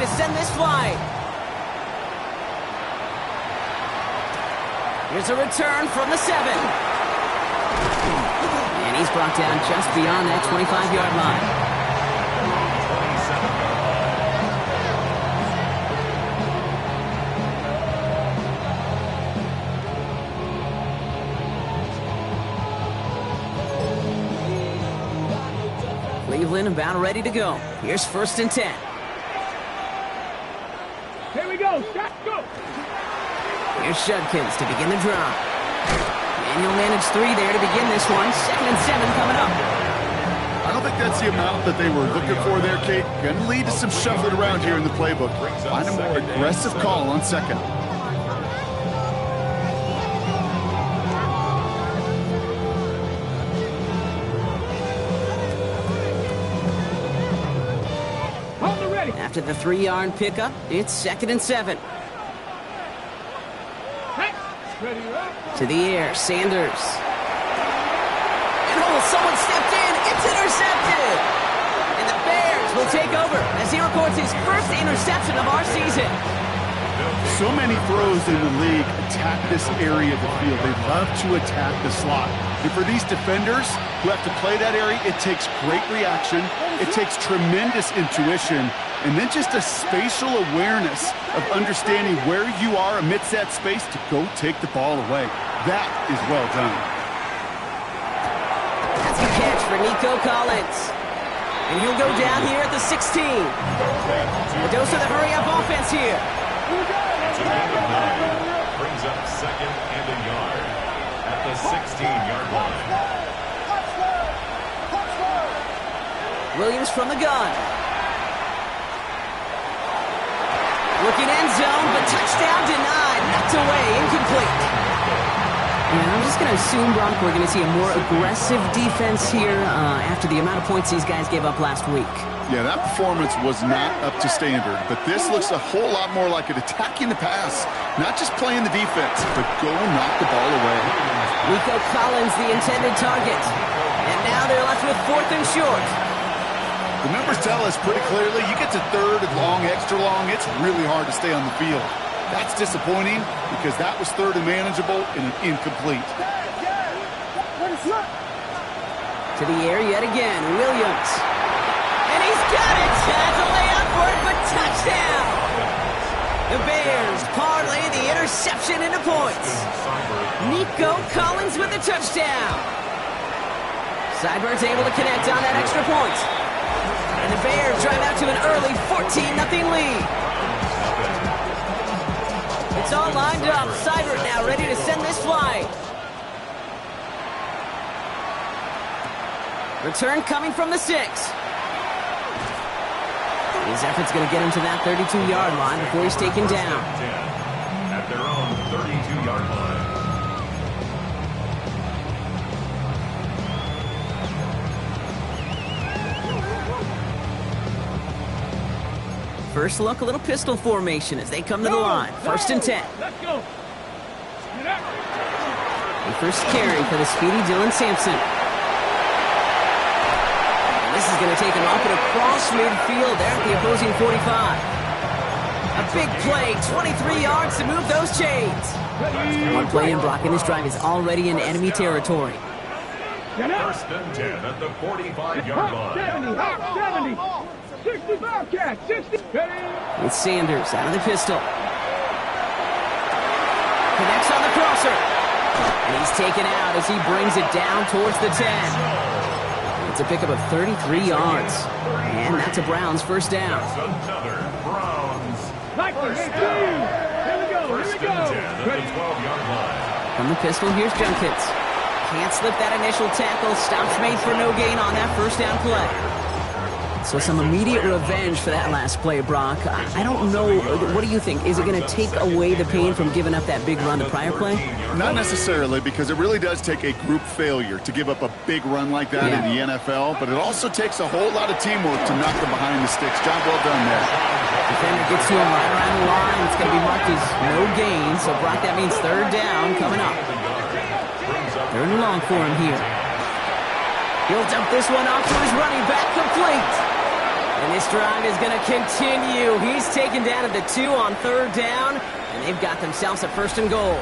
to send this flight. Here's a return from the 7. And he's brought down just beyond that 25-yard line. Cleveland about ready to go. Here's 1st and 10. Here we go. Stop, go. Here's Judkins to begin the drive. And he'll manage 3 there to begin this one. 2nd and 7 coming up. I don't think that's the amount that they were looking for there, Kate. Going to lead to some shuffling around here in the playbook. Find a more aggressive call on 2nd. After the 3-yard pickup, it's 2nd and 7. To the air, Sanders. And someone stepped in. It's intercepted. And the Bears will take over as he records his first interception of our season. So many throws in the league attack this area of the field. They love to attack the slot. And for these defenders who have to play that area, it takes great reaction. It takes tremendous intuition. And then just a spatial awareness of understanding where you are amidst that space to go take the ball away. That is well done. That's a catch for Nico Collins. And he'll go down here at the 16. A dose of the hurry-up offense here. Brings up 2nd and a yard at the 16-yard line. Williams from the gun. Looking end zone, but touchdown denied. Knocked away, incomplete. And I'm just going to assume, Brock, we're going to see a more aggressive defense here after the amount of points these guys gave up last week. Yeah, that performance was not up to standard, but this looks a whole lot more like it attacking the pass. Not just playing the defense, but go knock the ball away. Nico Collins, the intended target. And now they're left with 4th and short. The numbers tell us pretty clearly, you get to 3rd and long, extra long, it's really hard to stay on the field. That's disappointing because that was 3rd and manageable and an incomplete. To the air yet again, Williams. And he's got it! That's a layup for it, but touchdown! The Bears parlay the interception into points. Nico Collins with the touchdown. Sideburns able to connect on that extra point. And the Bears drive out to an early 14-0 lead. It's all lined up. Seibert now ready to send this flight. Return coming from the 6. His effort's going to get him to that 32-yard line before he's taken down. At their own 32-yard line. First look, a little pistol formation as they come to the line. 1st and 10. Let's go. The first carry for the speedy Dylan Sampson. And this is going to take him up and across midfield there at the opposing 45. A big play, 23 yards to move those chains. One play in Brock, and this drive is already in enemy territory. 1st and 10 at the 45-yard line. 70. 65 catch, 60. With Sanders out of the pistol. Connects on the crosser. And he's taken out as he brings it down towards the 10. It's a pickup of 33 yards. And that's a Browns first down. Another Browns first Here we go. First and 10 at the 12-yard line. From the pistol, here's Junkins. Can't slip that initial tackle. Stops made for no gain on that first down play. So some immediate revenge for that last play, Brock. I don't know. What do you think? Is it going to take away the pain from giving up that big run the prior play? Not necessarily, because it really does take a group failure to give up a big run like that in the NFL, but it also takes a whole lot of teamwork to knock them behind the sticks. Job well done there. Defender gets to him right around the line. It's going to be marked as no gain. So, Brock, that means 3rd down coming up. 3rd and long for him here. He'll dump this one off to his running back, complete. And this drive is going to continue. He's taken down at the 2 on 3rd down, and they've got themselves a 1st and goal.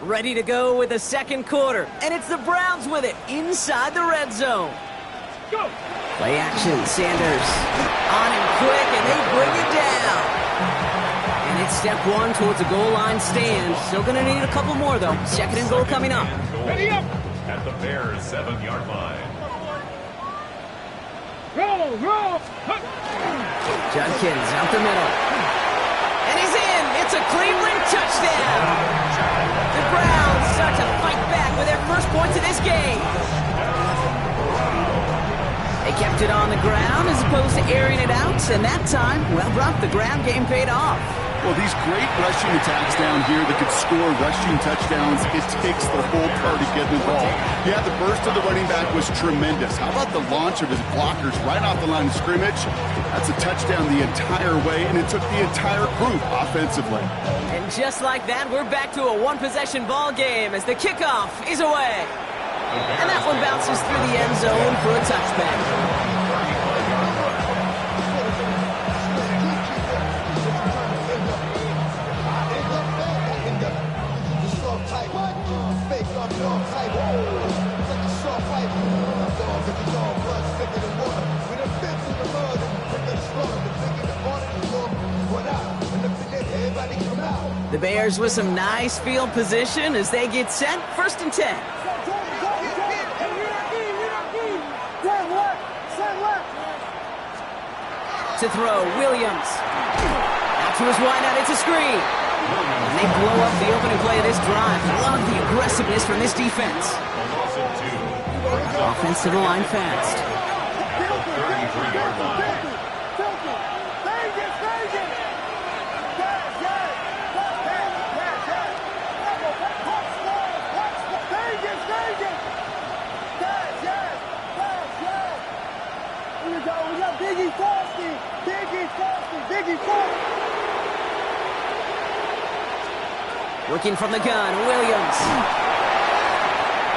Ready to go with the 2nd quarter, and it's the Browns with it inside the red zone. Go! Play action, Sanders. On him quick, and they bring it down. And it's step 1 towards a goal line stand. Still going to need a couple more, though. 2nd and goal coming up. Ready up! At the Bears' 7-yard line. Roll! Judkins out the middle. And he's in. It's a Cleveland touchdown. The Browns start to fight back with their first points of this game. They kept it on the ground as opposed to airing it out, and that time, well, Brock, the ground game paid off. Well, these great rushing attacks down here that could score rushing touchdowns, it takes the whole party getting involved. Yeah, the burst of the running back was tremendous. How about the launch of his blockers right off the line of scrimmage? That's a touchdown the entire way, and it took the entire group offensively. And just like that, we're back to a one-possession ball game as the kickoff is away. And that one bounces through the end zone for a touchback. The Bears with some nice field position as they get set. 1st and 10. To throw, Williams. Out to his wideout, it's a screen. And they blow up the opening play of this drive. Love the aggressiveness from this defense. Offense to the line fast. At the 33-yard line. Working from the gun, Williams.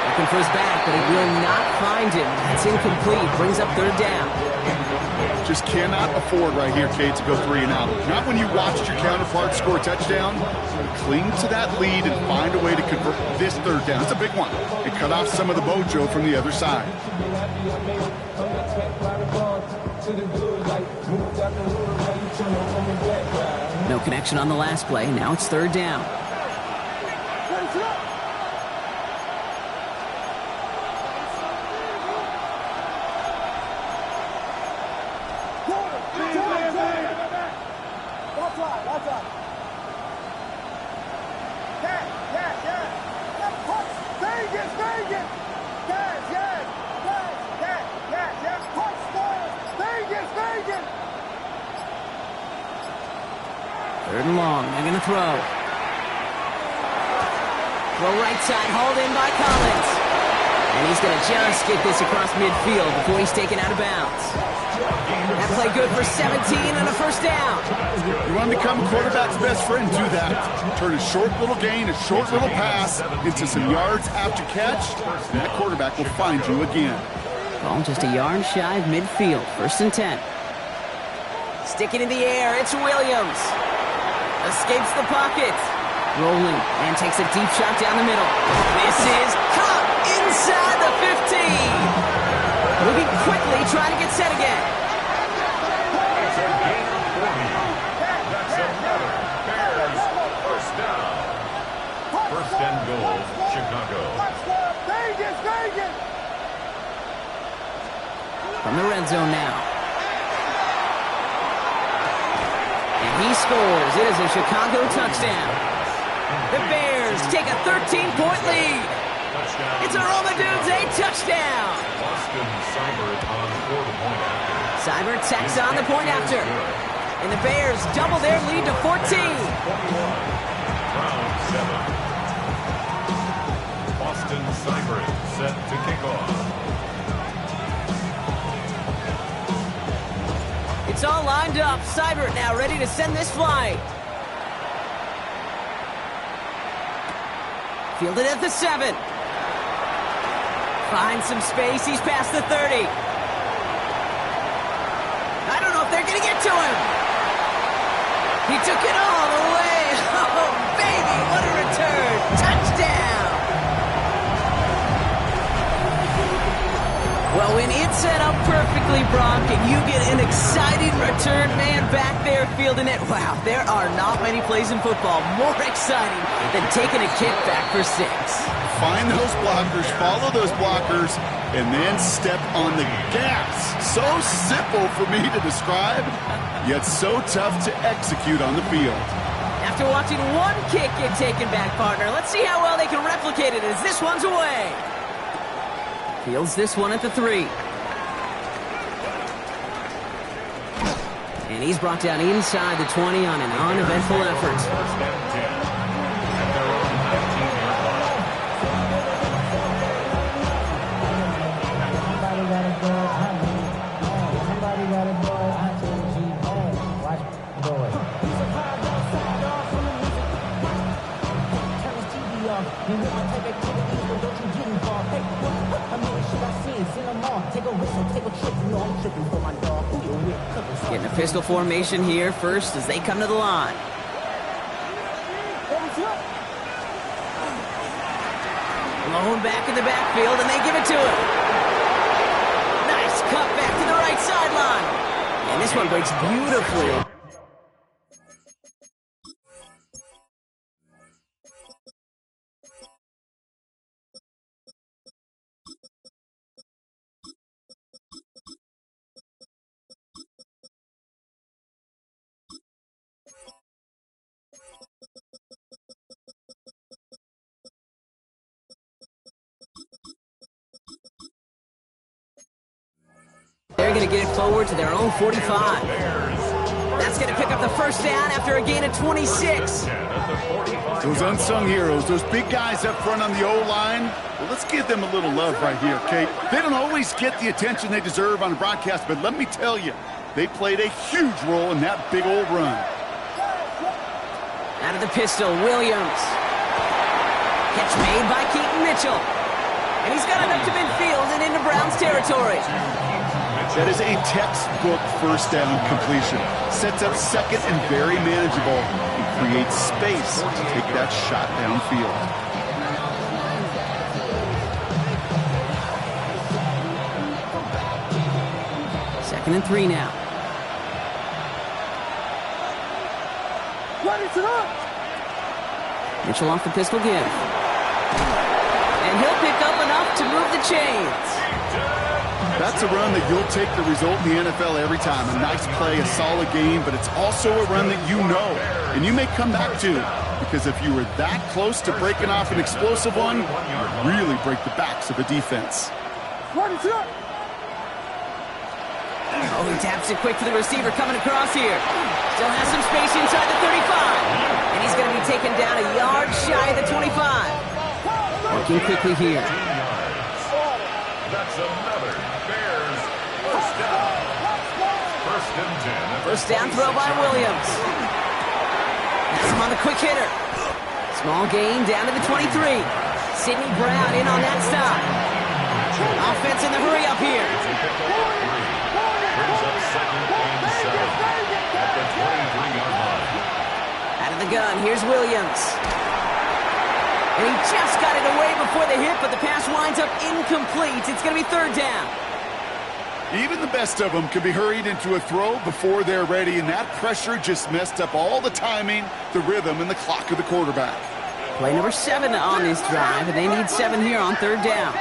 Looking for his back, but he will not find him. That's incomplete. Brings up 3rd down. Just cannot afford right here, Kate, to go 3 and out. Not when you watched your counterpart score a touchdown. Cling to that lead and find a way to convert this 3rd down. It's a big one. And cut off some of the mojo from the other side. No connection on the last play. Now it's 3rd down. Third and long. They're going to throw. Throw right side, hauled in by Collins. And he's going to just get this across midfield before he's taken out of bounds. That play good for 17 and a 1st down. You want to become a quarterback's best friend, do that. Turn a short little gain, a short little pass into some yards after catch, and that quarterback will find you again. Ball just a yard shy of midfield. 1st and 10. Sticking in the air, it's Williams. Escapes the pocket. Rolling and takes a deep shot down the middle. This is caught inside the 15. Moving quickly, trying to get set again. That's a gain of 40. That's another Bears 1st down. 1st and goal, Chicago. From the red zone now. He scores. It is a Chicago touchdown. The Bears take a 13-point lead. Touchdown. It's a Romadudes, a touchdown. Boston Seibert on the point after. Seibert tacks on the point after. And the Bears double their lead to 14. Round 7. Boston Seibert set to kick off. It's It's all lined up. Seibert now ready to send this flight. Fielded at the 7. Finds some space. He's past the 30. I don't know if they're going to get to him. He took it all the way. Oh, baby, what a return. Touchdown. Well, when it's set up perfectly, Brock, and you get an exciting return man back there fielding it, wow, there are not many plays in football more exciting than taking a kick back for 6. Find those blockers, follow those blockers, and then step on the gas. So simple for me to describe, yet so tough to execute on the field. After watching one kick get taken back, partner, let's see how well they can replicate it as this one's away. Fields this one at the 3. And he's brought down inside the 20 on an uneventful effort. First and 10 at their own 19-yard line. Somebody got a boy, I need. Somebody got a boy, I need. Watch boy. He's a vibe outside off from the music. Turn his TV off. You want to take activities, but don't you get involved. Hey, I mean, should I see? Send them off. Take a whistle, take a trip. You know I'm tripping for my dog. Who you with? Getting a pistol formation here first as they come to the line. Blown back in the backfield, and they give it to him. Nice cut back to the right sideline. And this one breaks beautifully. They're going to get it forward to their own 45. That's going to pick up the first down after a gain of 26. Those unsung heroes, those big guys up front on the O-line, well, let's give them a little love right here, Kate. They don't always get the attention they deserve on the broadcast, but let me tell you, they played a huge role in that big old run. Out of the pistol, Williams. Catch made by Keaton Mitchell. And he's got enough to midfield and into Brown's territory. That is a textbook first down completion. Sets up second and very manageable and creates space to take that shot downfield. Second and 3 now. Mitchell off the pistol give. And he'll pick up enough to move the chains. That's a run that you'll take the result in the NFL every time. A nice play, a solid game, but it's also a run that you know and you may come back to, because if you were that close to breaking off an explosive one, you really break the backs of a defense. Oh, he taps it quick to the receiver coming across here. Still has some space inside the 35. And he's going to be taken down a yard shy of the 25. Working quickly here. That's another Bears first down. First and 10. First down throw by Williams. That's him on the quick hitter. Small gain down to the 23. Sidney Brown in on that stop. Offense in the hurry up here. Brings up second and 7 at the 23-yard line. Out of the gun, here's Williams. And he just got it away before the hit, but the pass winds up incomplete. It's going to be third down. Even the best of them can be hurried into a throw before they're ready, and that pressure just messed up all the timing, the rhythm, and the clock of the quarterback. Play number 7 on this drive, and they need 7 here on third down.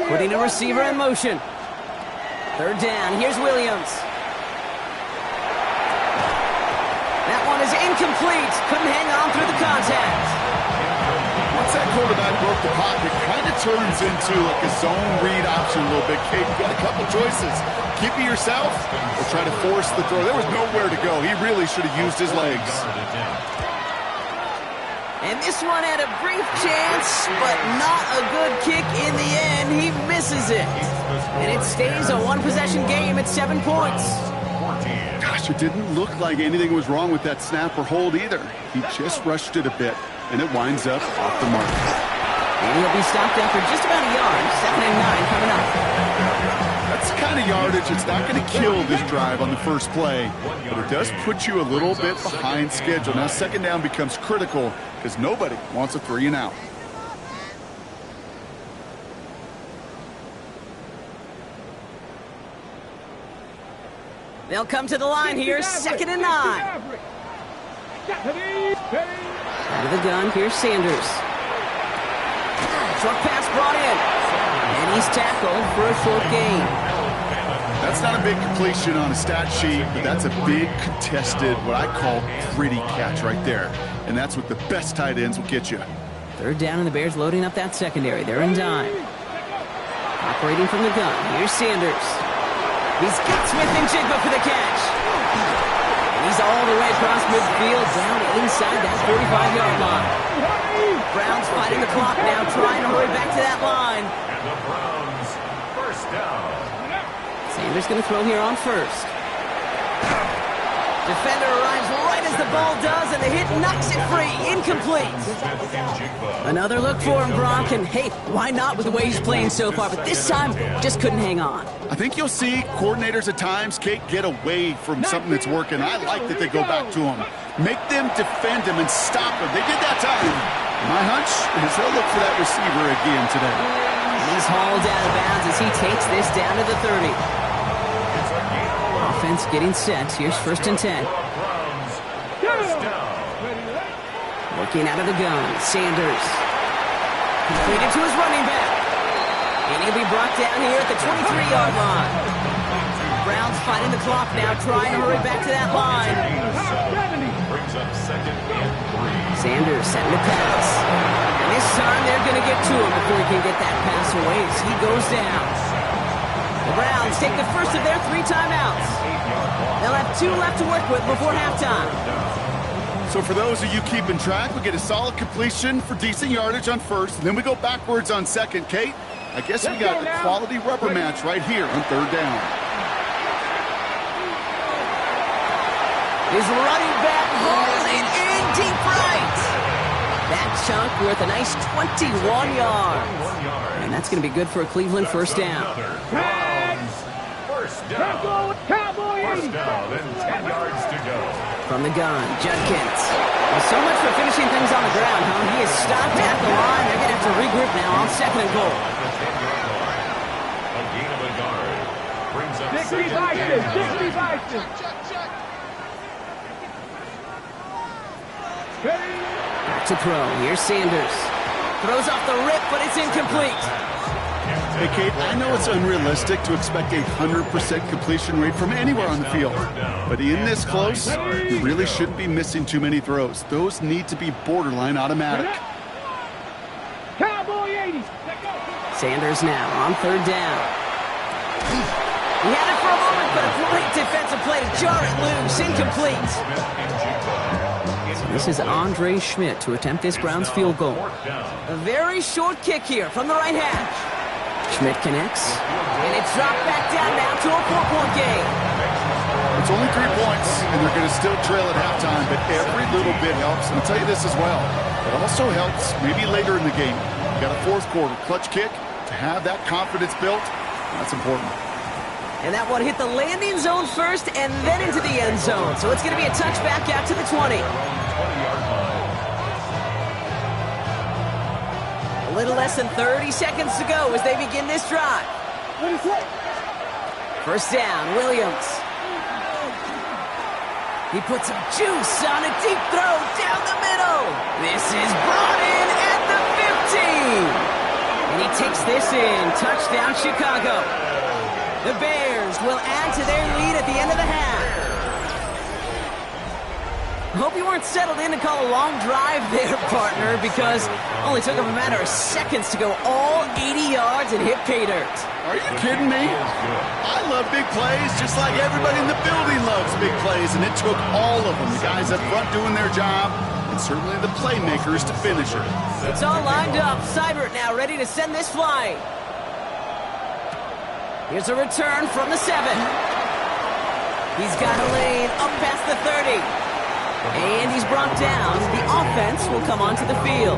Putting a receiver in motion. Third down, here's Williams. That one is incomplete. Couldn't hang on through the contact. Once that quarterback broke the pocket, it kind of turns into like a zone read option a little bit. Kate, you've got a couple choices. Keep it yourself or try to force the throw. There was nowhere to go. He really should have used his legs. And this one had a brief chance, but not a good kick in the end. He misses it. And it stays a one-possession game at 7 points. Gosh, it didn't look like anything was wrong with that snap or hold either. He just rushed it a bit, and it winds up off the mark. And he'll be stopped after just about a yard. 2nd and 9 coming up. That's the kind of yardage it's not going to kill this drive on the first play, but it does put you a little bit behind schedule. Now 2nd down becomes critical because nobody wants a 3 and out. They'll come to the line here, 2nd and 9. Out of the gun, here's Sanders. Short pass brought in. And he's tackled for a short gain. That's not a big completion on a stat sheet, but that's a big contested, what I call gritty catch right there. And that's what the best tight ends will get you. 3rd down, and the Bears loading up that secondary. They're in dime. Operating from the gun, here's Sanders. He's got Smith and Jigba for the catch. And he's all the way across midfield, down inside that 45-yard line. Browns fighting the clock now, trying to hurry back to that line. And the Browns, 1st down. Sanders going to throw here on 1st. Defender arrives right as the ball does, and the hit knocks it free. Incomplete. Another look for him, Brock, and hey, why not with the way he's playing so far? But this time, just couldn't hang on. I think you'll see coordinators at times, Kate, get away from something that's working. I like that they go back to him. Make them defend him and stop him. They did that time. My hunch is they'll look for that receiver again today. He's hauled out of bounds as he takes this down to the 30. Offense getting set. Here's 1st and 10. Working out of the gun. Sanders. Completed to his running back. And he'll be brought down here at the 23-yard line. Browns fighting the clock now, trying to hurry back to that line. Brings up 2nd and 3. Sanders setting the pass. And this time they're going to get to him before he can get that pass away as he goes down. The Browns take the first of their 3 timeouts. They'll have 2 left to work with before halftime. So for those of you keeping track, we get a solid completion for decent yardage on 1st, and then we go backwards on 2nd. Kate, I guess we got a quality rubber match right here on 3rd down. His running back hauls it in deep right. That chunk worth a nice 21 yards. And that's going to be good for a Cleveland 1st down. Browns, 1st down. 1st down and 10 yards to go. From the gun, Judkins. Well, so much for finishing things on the ground, huh? He is stopped at the line. They're going to have to regroup now on 2nd and goal. A gain of a yard. Brings up 60 Bison. Back to throw. Here's Sanders. Throws off the rip, but it's incomplete. Hey, Kate, I know it's unrealistic to expect a 100% completion rate from anywhere on the field. But in this close, you really shouldn't be missing too many throws. Those need to be borderline automatic. Cowboy 80. Sanders now on 3rd down. He had it for a moment, but a great defensive play to jar it loose. Incomplete. So this is Andre Schmidt to attempt this Browns field goal. A very short kick here from the right hash. Schmidt connects, and it's dropped back down now to a 4-point game. It's only 3 points, and they're going to still trail at halftime, but every little bit helps. And I'll tell you this as well. It also helps maybe later in the game. You got a 4th quarter clutch kick to have that confidence built. That's important. And that one hit the landing zone first and then into the end zone. So it's going to be a touchback out to the 20. A little less than 30 seconds to go as they begin this drive. 1st down, Williams. He puts some juice on a deep throw down the middle. This is brought in at the 15. And he takes this in. Touchdown, Chicago. The Bears will add to their lead at the end of the half. I hope you weren't settled in to call a long drive there, partner, because it only took them a matter of seconds to go all 80 yards and hit pay dirt. Are you kidding me? I love big plays just like everybody in the building loves big plays, and it took all of them. The guys up front doing their job, and and certainly the playmakers to finish it. It's all lined up. Seibert now ready to send this flying. Here's a return from the 7. He's got a lane up past the 30. And he's brought down. The offense will come onto the field.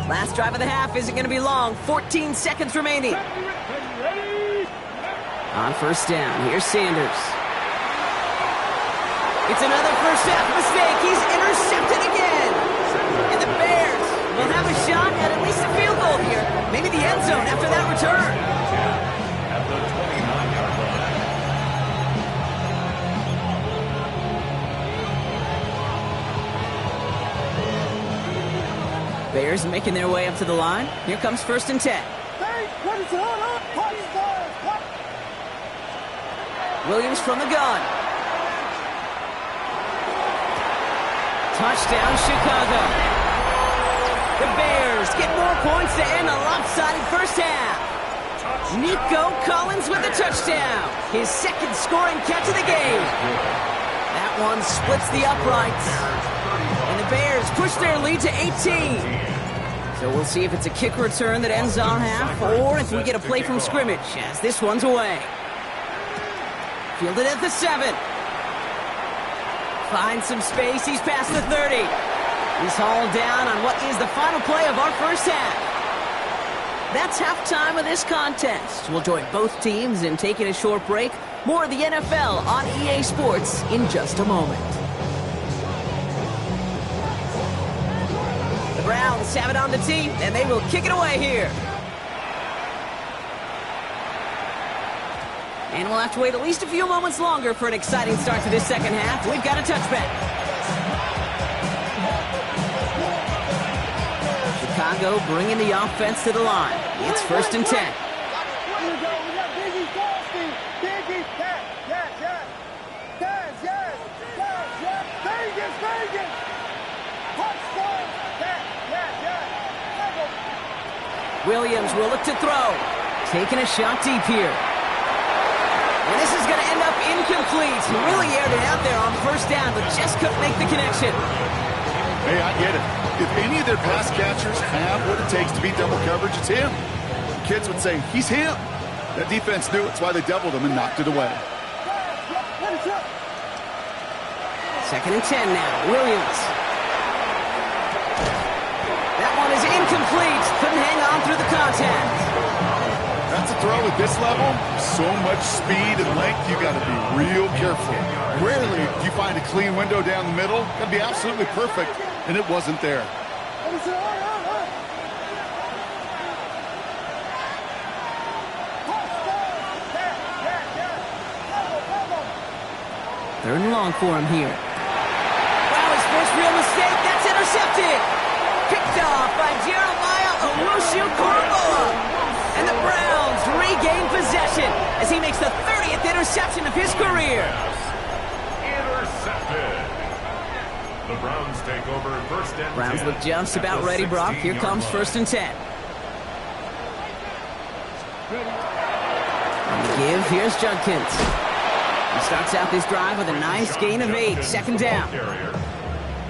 Last drive of the half isn't going to be long. 14 seconds remaining. On first down, here's Sanders. It's another first half mistake. He's intercepted again. And the Bears will have a shot at least a field goal here. Maybe the end zone after that return. At the 29-yard line. Bears making their way up to the line. Here comes first and 10. Williams from the gun. Touchdown, Chicago. The Bears get more points to end a lopsided first half. Nico Collins with the touchdown. His second scoring catch of the game. That one splits the uprights. And the Bears push their lead to 18. So we'll see if it's a kick return that ends our half or if we get a play from scrimmage as this one's away. Fielded at the 7. Finds some space. He's past the 30. He's hauled down on what is the final play of our first half. That's halftime of this contest. We'll join both teams in taking a short break. More of the NFL on EA Sports in just a moment. The Browns have it on the tee, and they will kick it away here. And we'll have to wait at least a few moments longer for an exciting start to this second half. We've got a touchback. Chicago bringing the offense to the line. It's first and 10. Williams will look to throw. Taking a shot deep here. And this is going to end up incomplete. He really aired it out there on first down, but just couldn't make the connection. Hey, I get it. If any of their pass catchers have what it takes to beat double coverage, it's him. Kids would say, he's him. That defense knew it's why they doubled him and knocked it away. Second and 10 now. Williams. That one is incomplete. Couldn't hang on through the contact. That's a throw at this level. So much speed and length, you got to be real careful. Rarely do you find a clean window down the middle. That'd be absolutely perfect, and it wasn't there. Third and long for him here. Wow, his first real mistake. That's intercepted. Picked off by Jeremiah Owusu-Koramoah. And the Browns regain possession as he makes the 30th interception of his career. Intercepted. The Browns take over first and 10. Browns look just about ready, Brock. Here comes first and 10. On the give, here's Judkins. He starts out this drive with a nice gain of 8. Second down.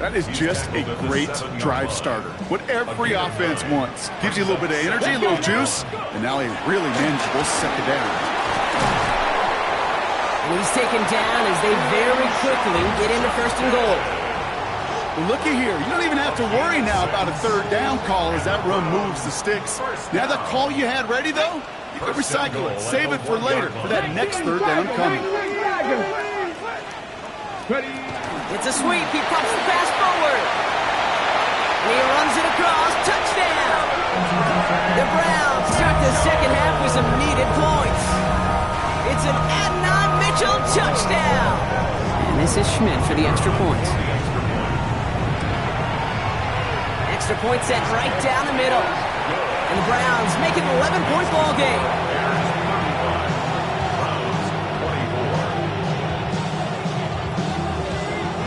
That is just a great drive starter. What every offense wants. Gives you a little bit of energy, a little juice, and now a really manageable second down. And he's taken down as they very quickly get into first and goal. Well, looky here. You don't even have to worry now about a third down call as that run moves the sticks. Now that call you had ready, though, you can recycle it. Save it for later for that next third down coming. It's a sweep. He pops the pass forward. And he runs it across. Touchdown. The Browns start the second half with some needed points. It's an Adnan Mitchell touchdown. And this is Schmidt for the extra point. Extra point set right down the middle. And the Browns make it an 11-point ball game.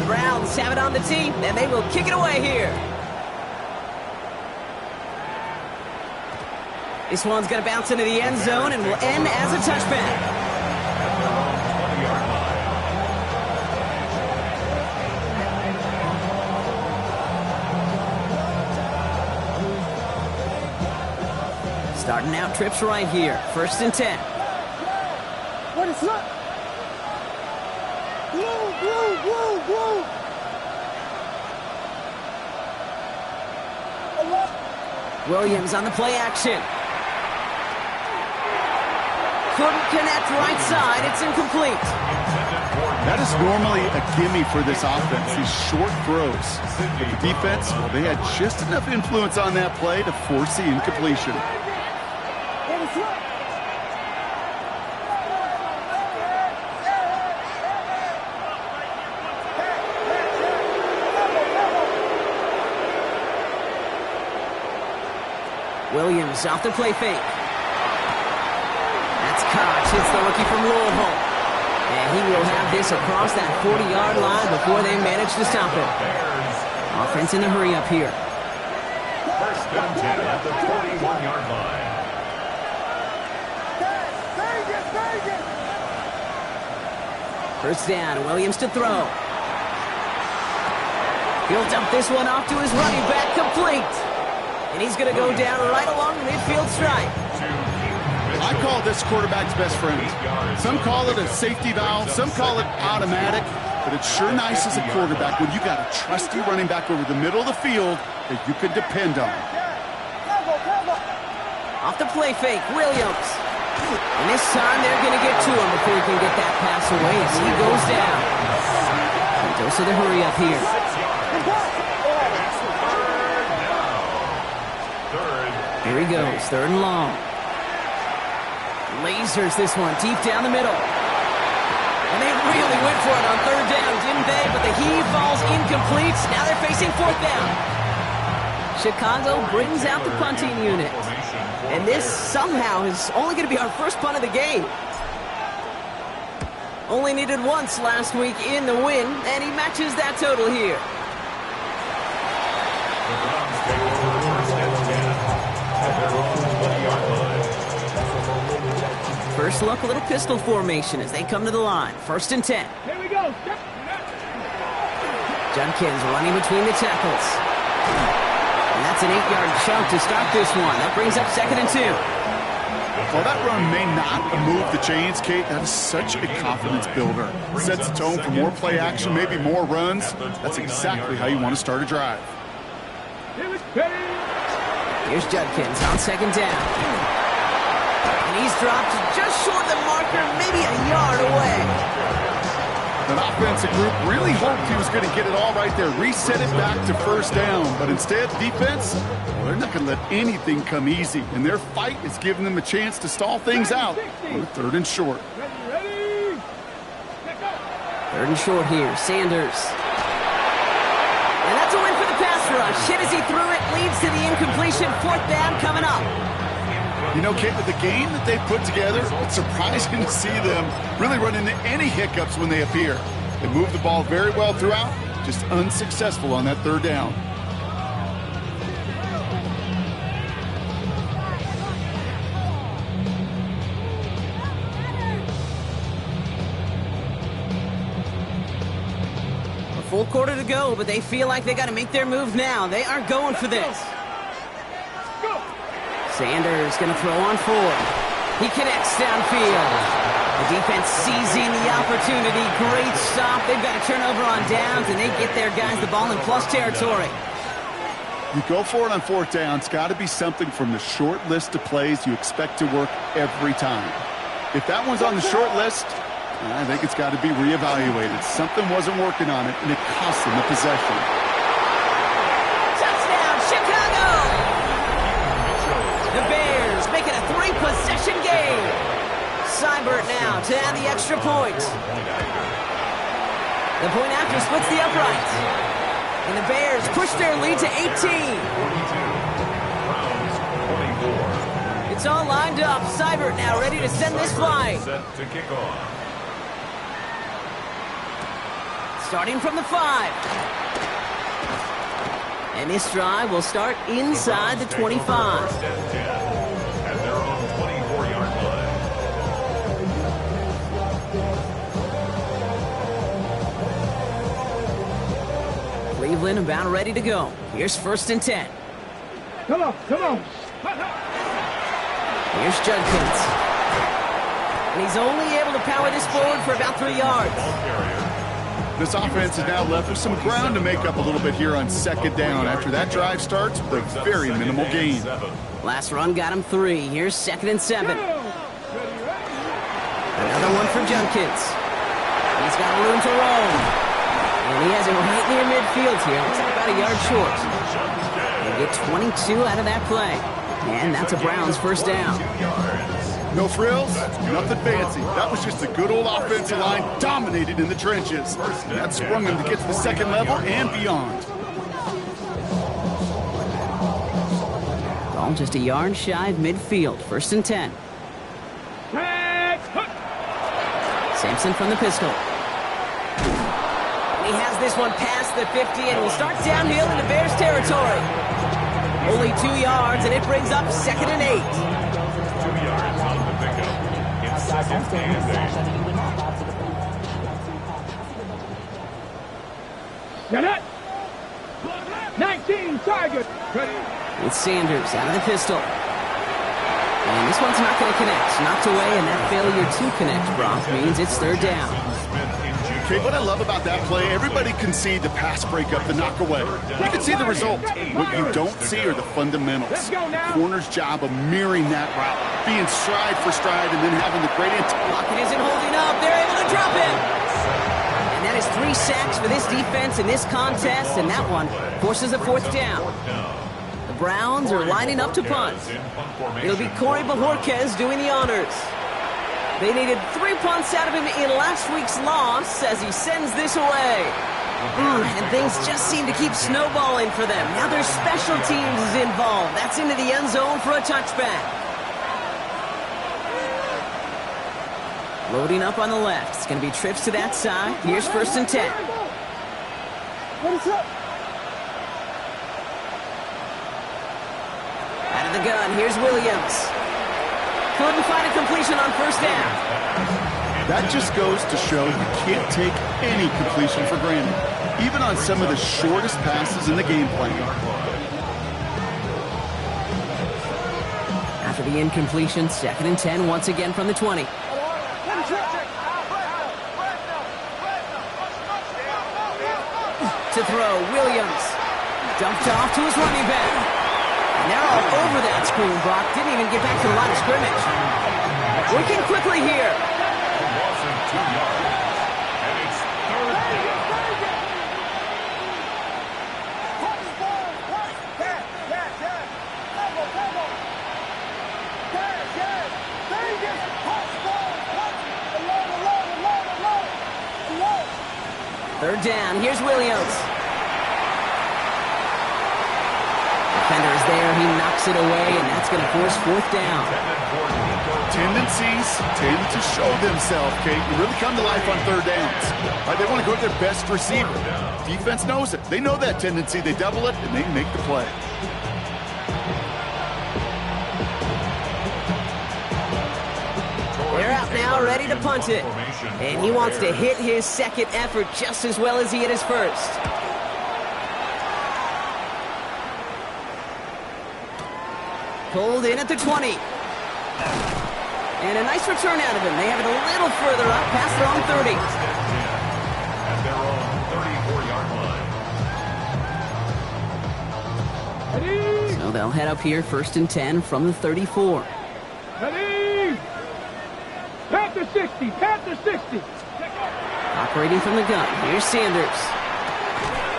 Browns have it on the tee, and they will kick it away here. This one's going to bounce into the end zone and will end as a touchback. Starting out trips right here. 1st and 10. What is up? Blue. Williams on the play action. Couldn't connect right side. It's incomplete. That is normally a gimme for this offense, these short throws. But the defense, well, they had just enough influence on that play to force the incompletion. Williams off the play fake. That's Koch. Hits the rookie from Louisville. And he will have this across that 40-yard line before they manage to stop it. Offense in a hurry up here. 1st and 10 at the 41-yard line. First down, Williams to throw. He'll dump this one off to his running back, complete. And he's going to go down right along the midfield stripe. I call this quarterback's best friend. Some call it a safety valve, some call it automatic, but it's sure nice as a quarterback when you got a trusty running back over the middle of the field that you can depend on. Off the play fake, Williams. And this time they're going to get to him before he can get that pass away as he goes down. And dose of the hurry up here. Here he goes, 3rd and long. Lasers this one deep down the middle. And they really went for it on 3rd down, didn't they? But the heave falls incomplete. Now they're facing 4th down. Chicago brings out the punting unit. And this somehow is only going to be our first punt of the game. Only needed once last week in the win, and he matches that total here. First look, a little pistol formation as they come to the line. 1st and 10. Here we go. Judkins running between the tackles. And that's an 8-yard chunk to start this one. That brings up 2nd and 2. While that run may not move the chains, Kate, that is such a confidence builder. Sets the tone for more play action, maybe more runs. That's exactly how you want to start a drive. Here's Judkins on 2nd down. And he's dropped just short of the marker, maybe a yard away. That offensive group really hoped he was going to get it all right there, reset it back to 1st down. But instead, defense, well, they're not going to let anything come easy. And their fight is giving them a chance to stall things out on 3rd and short. 3rd and short here, Sanders. And that's a win for the pass rush. Hit as he threw it, leads to the incompletion. 4th down coming up. You know, Kate, with the game that they've put together, it's surprising to see them really run into any hiccups when they appear. They move the ball very well throughout, just unsuccessful on that 3rd down. A full quarter to go, but they feel like they got to make their move now. They are going for this. Sanders going to throw on 4. He connects downfield. The defense seizing the opportunity. Great stop. They've got a turnover on downs, and they get their guys the ball in plus territory. You go for it on 4th down. It's got to be something from the short list of plays you expect to work every time. If that one's on the short list, I think it's got to be reevaluated. Something wasn't working on it, and it cost them the possession. Touchdown, Chicago! The Bears make it a 3-possession game. Seibert now to add the extra point. The point after splits the upright. And the Bears push their lead to 18. It's all lined up. Seibert now ready to send this flying. Set to kick off. Starting from the 5. And this drive will start inside the 25. First and 10 at their own 24-yard line. Cleveland about ready to go. Here's 1st and 10. Come on. Here's Judkins. And he's only able to power this forward for about 3 yards. This offense is now left with some ground to make up a little bit here on second down after that drive starts with a very minimal gain. Last run got him 3. Here's 2nd and 7. Another one for Judkins. He's got room to roll. And he has it right near midfield here. Looks like about a yard short. They get 22 out of that play. And that's a Browns first down. No frills, nothing fancy. That was just a good old offensive line dominated in the trenches. That sprung them to get to the second level and beyond. Ball just a yard shy of midfield. 1st and 10. Sampson from the pistol. He has this one past the 50 and will start downhill into Bears territory. Only 2 yards, and it brings up 2nd and 8. 2 yards on the pickup. It's 2nd and 8. Get it! 19 Tigers. With Sanders out of the pistol. And this one's not going to connect. Knocked away, and that failure to connect, Brock, means it's 3rd down. Okay, what I love about that play, everybody can see the pass breakup, the knock away. You can see the result. What you don't see are the fundamentals. Corner's job of mirroring that route, being stride for stride, and then having the great intent. Lockett isn't holding up. They're able to drop him. And that is 3 sacks for this defense in this contest, and that one forces a 4th down. The Browns are lining up to punt. It'll be Corey Bajorquez doing the honors. They needed 3 punts out of him in last week's loss as he sends this away. And things just seem to keep snowballing for them. Now their special teams is involved. That's into the end zone for a touchback. Loading up on the left. It's going to be trips to that side. Here's 1st and 10. What is up? Out of the gun, here's Williams. Couldn't find a completion on 1st down. That just goes to show you can't take any completion for granted, even on some of the shortest passes in the game plan. After the incompletion, 2nd and 10 once again from the 20. To throw, Williams. Dumped off to his running back. And they're all over that screen, Brock. Didn't even get back to the line of scrimmage. Working quickly here. Loss of 2 yards. And it's 3rd down. Third down. Here's Williams. Defender is there. He knocks it away, and that's going to force 4th down. Tendencies tend to show themselves, Kate, and really come to life on 3rd downs. They want to go to their best receiver. Defense knows it. They know that tendency. They double it, and they make the play. They're out now, ready to punt it. And he wants to hit his 2nd effort just as well as he hit his 1st. Pulled in at the 20. And a nice return out of him. They have it a little further up past their own 30. At their own 34-yard line. So they'll head up here 1st and 10 from the 34. Ready? Panther 60, Panther 60. Operating from the gun. Here's Sanders.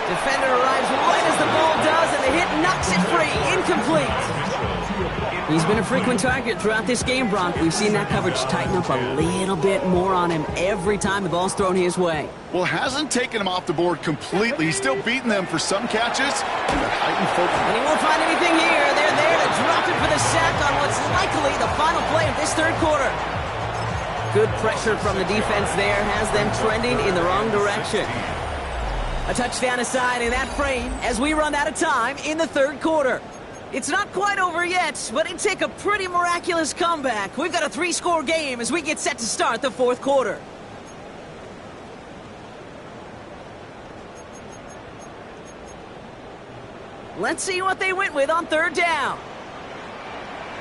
Defender arrives right as the ball does, and the hit knocks it free. Incomplete. He's been a frequent target throughout this game, Bronk. We've seen that coverage tighten up a little bit more on him every time the ball's thrown his way. Well, hasn't taken him off the board completely. He's still beating them for some catches. And the heightened focus. And he won't find anything here. They're there to drop it for the sack on what's likely the final play of this 3rd quarter. Good pressure from the defense there has them trending in the wrong direction. A touchdown aside in that frame as we run out of time in the 3rd quarter. It's not quite over yet, but it'd take a pretty miraculous comeback. We've got a 3-score game as we get set to start the 4th quarter. Let's see what they went with on 3rd down.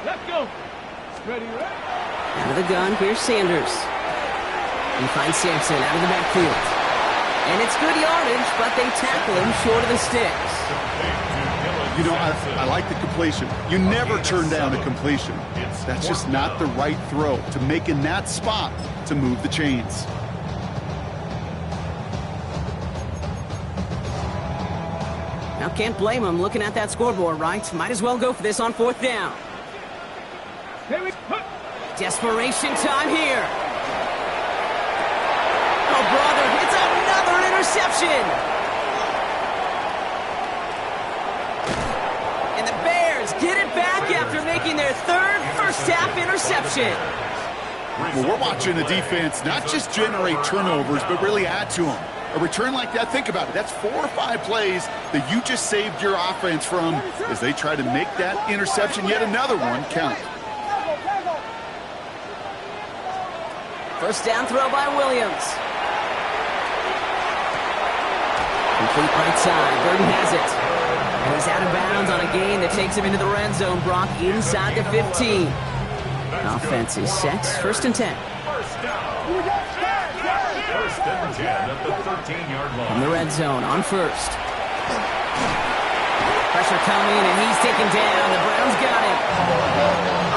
Let's go. Ready, ready. Out of the gun, here's Sanders. He finds Sampson out of the backfield. And it's good yardage, but they tackle him short of the sticks. You know, I like the completion. You never turn down a completion. That's just not the right throw to make in that spot to move the chains. Now, can't blame him looking at that scoreboard, right? Might as well go for this on 4th down. Desperation time here. Oh, brother, it's another interception. And the Bears get it back after making their 3rd first-half interception. Well, we're watching a defense not just generate turnovers, but really add to them. A return like that, think about it. That's 4 or 5 plays that you just saved your offense from as they try to make that interception, yet another one, count. First down throw by Williams. Complete right side. Burton has it. And he's out of bounds on a gain that takes him into the red zone. Brock inside the 15. Offense is set. 1st and 10. First down. First and 10 at the 13-yard line. From the red zone on 1st. Pressure coming, and he's taken down. The Browns got him.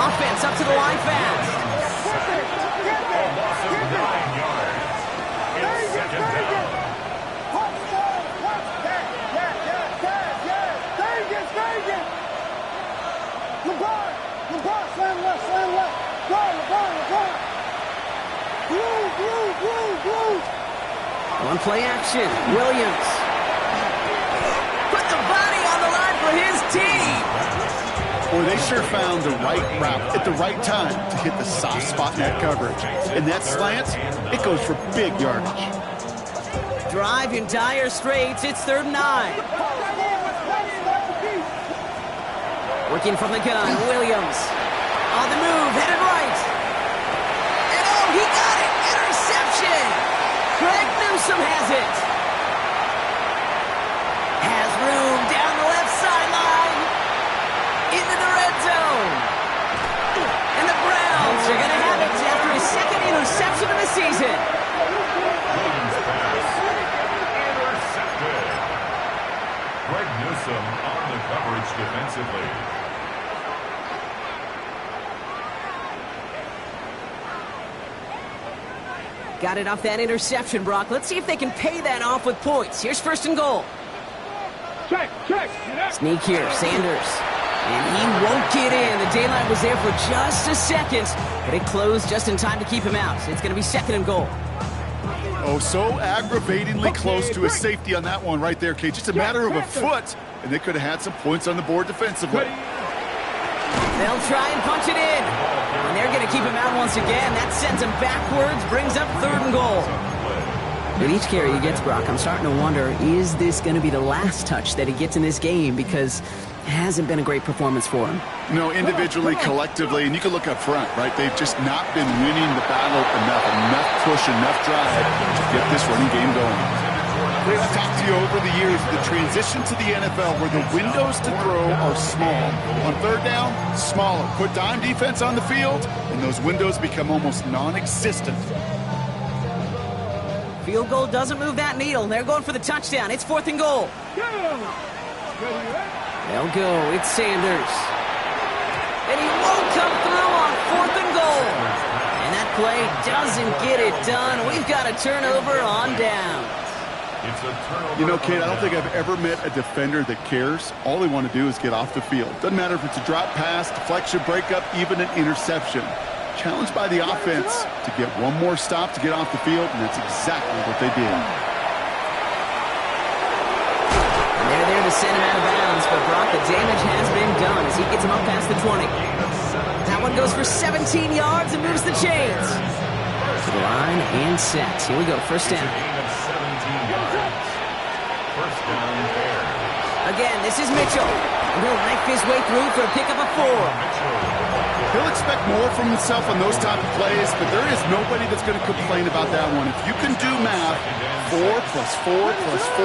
Offense up to the line fast. Loss of 9 yards. It's 2nd down. One play action. Williams. Put the body on the line for his team. Boy, they sure found the right route at the right time to hit the soft spot in that coverage. And that slant, it goes for big yardage. Drive in dire straits. It's 3rd and 9. Working from the gun. Williams. On the move. Headed right. And oh, he got it. Interception. Craig Newsome has it. Has room down the left sideline. Into the red zone. And the Browns are going to have it after his 2nd interception of the season. Williams pass. Intercepted. Greg Newsome on the coverage defensively. Got it off that interception, Brock. Let's see if they can pay that off with points. Here's 1st and goal. Check. Sneak here, Sanders. And he won't get in. The daylight was there for just a second, but it closed just in time to keep him out. It's going to be 2nd and goal. Oh, so aggravatingly close to a safety on that one right there, Kate. Just a matter of a foot, and they could have had some points on the board defensively. They'll try and punch it in. And they're going to keep him out once again. That sends him backwards, brings up 3rd and goal. With each carry he gets, Brock, I'm starting to wonder, is this going to be the last touch that he gets in this game? Because it hasn't been a great performance for him. No, individually, collectively, and you can look up front, right? They've just not been winning the battle enough push, enough drive to get this running game going. I've talked to you over the years, the transition to the NFL where the windows to throw are small. On 3rd down, smaller. Put dime defense on the field, and those windows become almost non-existent. Field goal doesn't move that needle. They're going for the touchdown. It's 4th and goal. They'll go. It's Sanders. And he won't come through on 4th and goal. And that play doesn't get it done. We've got a turnover on down. You know, Kate, I don't think I've ever met a defender that cares. All they want to do is get off the field. Doesn't matter if it's a drop pass, deflection, breakup, even an interception. Challenged by the offense to get one more stop to get off the field, and that's exactly what they did. And they're there to send him out of bounds, but Brock, the damage has been done as he gets him up past the 20. That one goes for 17 yards and moves the chains. To the line and set. Here we go, 1st down. First down, Bears. Again, this is Mitchell. And he'll knife his way through for a pickup of 4. He'll expect more from himself on those type of plays, but there is nobody that's going to complain about that one. If you can do math, 4 plus 4 plus 4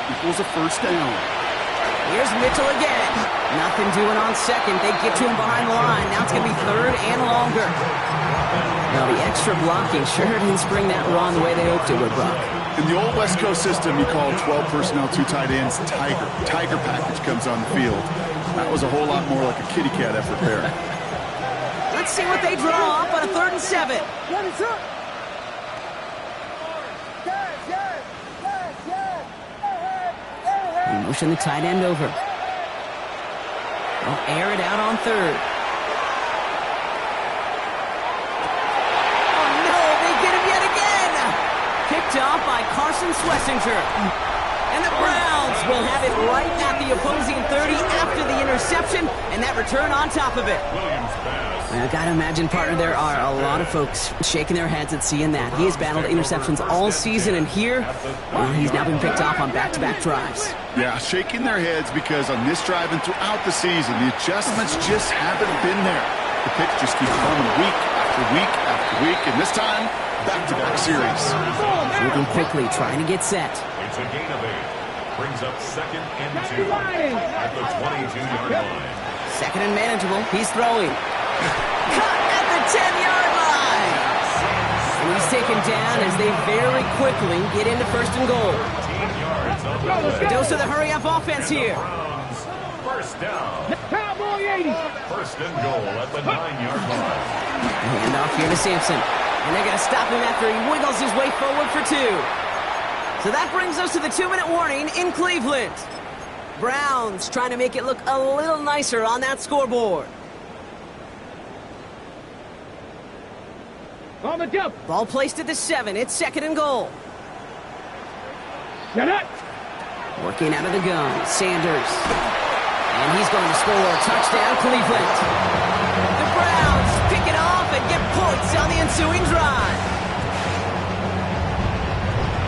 equals a 1st down. Here's Mitchell again. Nothing doing on second. They get to him behind the line. Now it's going to be third and longer. Well, the extra blocking sure didn't spring that run the way they hoped it would, Brock. In the old West Coast system, you call 12 personnel, 2 tight ends, Tiger. Tiger package comes on the field. That was a whole lot more like a kitty cat effort there. Let's see what they draw up on a 3rd and 7. They motion the tight end over. They'll air it out on 3rd. Oh, no, they get him yet again. Picked off by Carson Schlesinger. And the Browns will have it right at the opposing 30 after the interception, and that return on top of it. I gotta imagine, partner, there are a lot of folks shaking their heads at seeing that. He has battled interceptions all season, and here, well, he's now been picked off on back-to-back drives. Yeah, shaking their heads because on this drive and throughout the season, the adjustments just haven't been there. The picks just keep coming week after week after week, and this time, back-to-back series. Moving quickly, trying to get set. It's a gain of 8. Brings up 2nd and 2 at the 22-yard line. 2nd and manageable. He's throwing. Cut at the 10-yard line. And he's taken down as they very quickly get into 1st and goal. 15 yards on the Dose of the hurry-up offense here. Browns. 1st down. Cowboy 80. 1st and goal at the 9-yard line. Hand off here to Sampson. And they're going to stop him after he wiggles his way forward for 2. So that brings us to the 2-minute warning in Cleveland. Browns trying to make it look a little nicer on that scoreboard. On the jump. Ball placed at the 7. It's 2nd and goal. Shut up. Working out of the gun, Sanders. And he's going to score. Touchdown, Cleveland. The Browns pick it off and get points on the ensuing drive.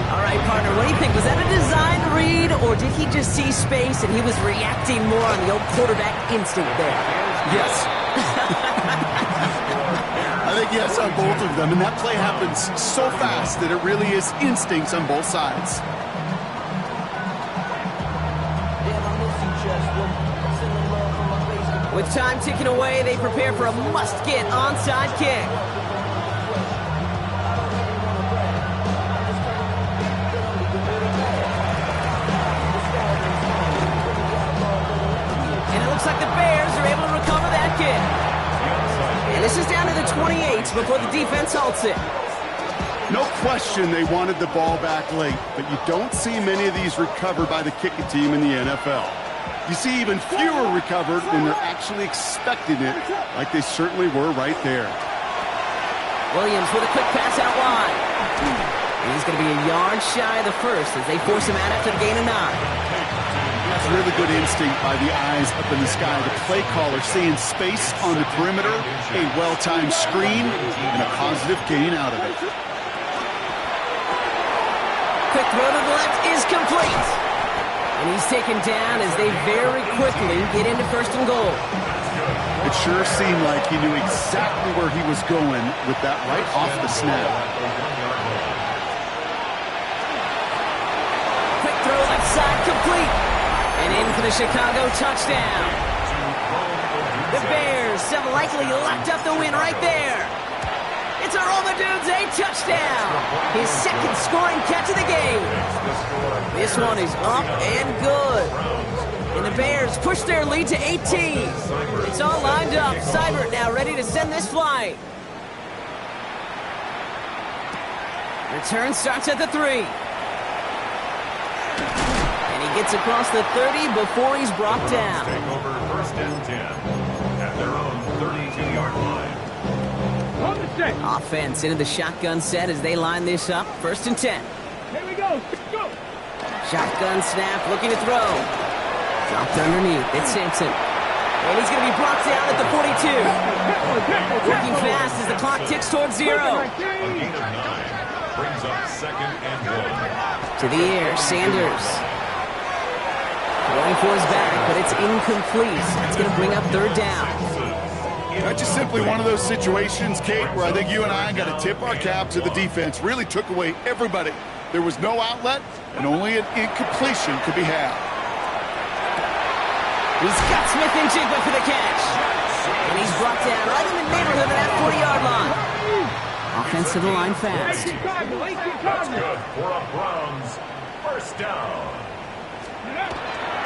All right, partner, what do you think? Was that a design read, or did he just see space and he was reacting more on the old quarterback instinct there? Yes. I think yes on both of them, and that play happens so fast that it really is instincts on both sides. With time ticking away, they prepare for a must-get onside kick. And it looks like the Bears are able to recover that kick. And this is down to the 28 before the defense halts it. No question they wanted the ball back late, but you don't see many of these recovered by the kicking team in the NFL. You see even fewer recovered when they're actually expecting it, like they certainly were right there. Williams with a quick pass out wide. And he's going to be a yard shy of the first as they force him out after the gain of 9. That's really good instinct by the eyes up in the sky. The play caller seeing space on the perimeter, a well-timed screen, and a positive gain out of it. Quick throw to the left is complete. And he's taken down as they very quickly get into 1st and goal. It sure seemed like he knew exactly where he was going with that right off the snap. Quick throw left side complete. And in for the Chicago touchdown. The Bears have likely locked up the win right there. It's a Romadudes, a touchdown. His 2nd scoring catch of the game. This one is up and good. And the Bears push their lead to 18. It's all lined up. Seibert now ready to send this flight. Return starts at the 3. And he gets across the 30 before he's brought down. Take over 1st and 10 at their own 32-yard line. Offense into the shotgun set as they line this up. 1st and 10. Here we go. Go. Shotgun snap, looking to throw. Dropped underneath. It's Sampson. And he's going to be brought down at the 42. Working fast as the clock ticks towards 0. A gain of 9 brings up 2nd and 1. To the air, Sanders. Going for his back, but it's incomplete. That's going to bring up 3rd down. That's just simply one of those situations, Kate, where I think you and I got to tip our cap to the defense. Really took away everybody. There was no outlet, and only an incompletion could be had. He's got Smith and Jigba for the catch. And he's brought down right in the neighborhood of that 40-yard line. Offensive line fast. That's good for a Browns first down.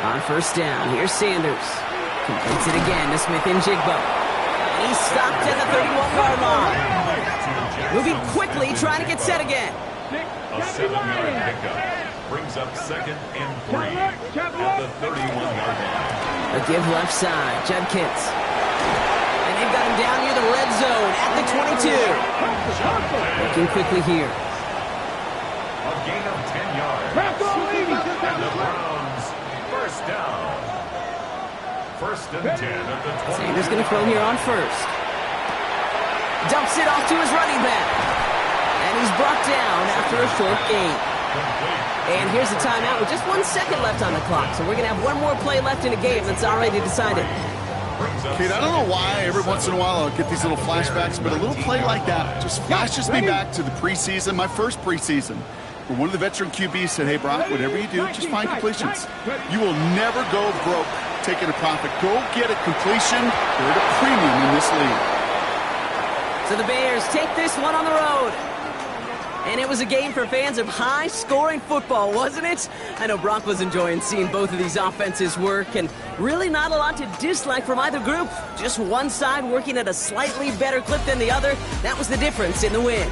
On first down, here's Sanders. Completes it again to Smith and Jigba. And he's stopped at the 31-yard line. Moving quickly, trying to get set again. A 7-yard pickup brings up 2nd and 3 at the 31-yard line. A give left side, Judkins. And they've got him down near the red zone at the 22. Looking quickly here. A gain of 10 yards. And the Browns first down. 1st and 10 at the 20. Sanders going to throw here on first. Dumps it off to his running back. And he's brought down after a short gain. And here's a timeout with just 1 second left on the clock. So we're going to have one more play left in a game that's already decided. Kate, I don't know why every once in a while I'll get these little flashbacks, but a little play like that just flashes me back to the preseason, my first preseason, where one of the veteran QBs said, hey, Brock, whatever you do, just find completions. You will never go broke taking a profit. Go get a completion. They're at a premium in this league. So the Bears take this one on the road. And it was a game for fans of high-scoring football, wasn't it? I know Brock was enjoying seeing both of these offenses work, and really not a lot to dislike from either group. Just one side working at a slightly better clip than the other. That was the difference in the win.